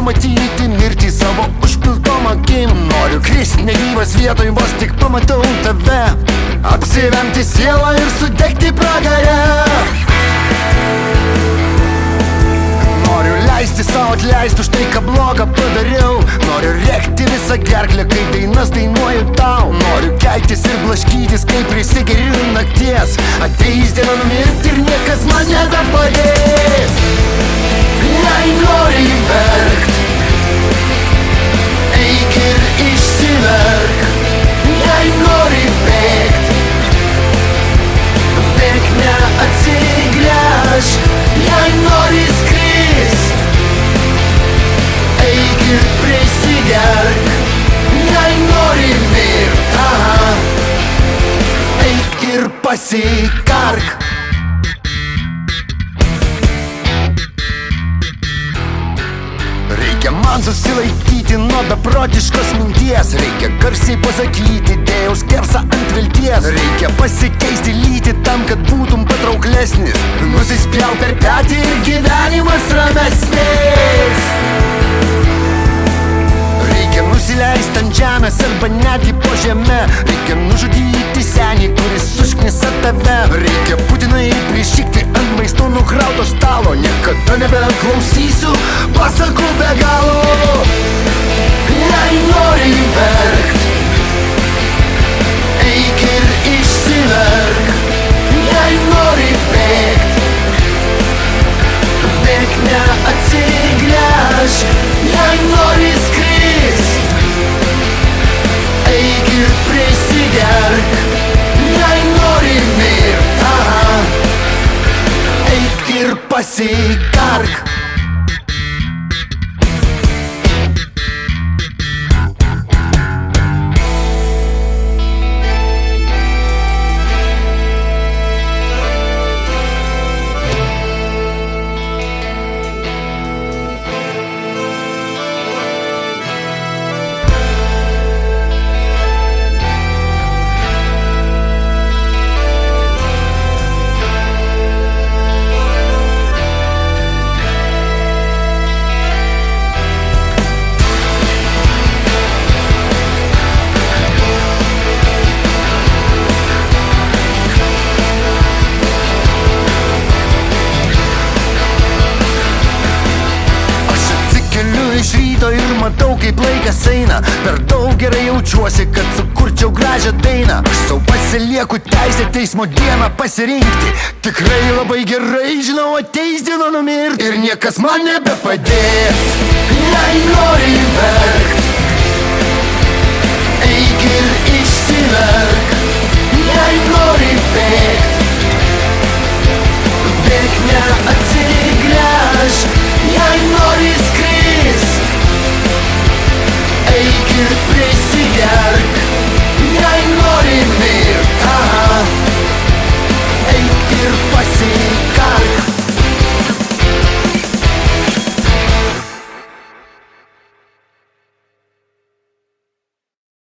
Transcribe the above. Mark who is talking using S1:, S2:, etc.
S1: pamatyti mirtį savo užpiltom akim. Noriu kristi negyvas vietoj, vos tik pamatau tave. Apsivemti sielą ir sudegti pragare. Noriu leisti savo atleisti už tai, ką blogą padariau. Noriu rėkti visą gerklę, kai dainas dainuoju tau. Noriu keiktis ir blaškytis, kai prisigeriu nakties. Ateis diena numirti ir niekas man nebepadės. Jei nori verkt, eik ir išsiverk. Jei nori bėgt, bėk neatsigręš. Jei nori skrist, eik ir prisigerk. Jei nori mirt, eik ir pasikark. Reikia man susilaikyti nuo beprotiškos minties. Reikia garsiai pasakyti Dėjaus kersą ant vilties. Reikia pasikeisti lytį tam, kad būtum patrauklesnis. Nusispjauk per petį ir gyvenimas ramesnis. Reikia nusileisti ant žemės arba netgi po žeme. Reikia nužudyti senį, kuris užknisa tave. Reikia būtinai prišikti ant maisto nukrauto stalo. Niekada nebeklausysiu pasakų be galo. Jei nori verkt, eik ir išsiverk. Jei nori bėgt, bėk neatsigręš. Jei nori skrist, eik ir prisigerk. Jei nori mirt, eik ir pasikark. Iš ryto ir matau, kaip laikas eina. Per daug gerai jaučiuosi, kad sukurčiau gražią dainą. Aš sau pasilieku teisę teismo dieną pasirinkti. Tikrai labai gerai žinau, ateis diena numirt ir niekas man nebepadės. Jei nori verkt, eik ir išsiverk. Jei nori bėgt, bėk neatsigręš. Jei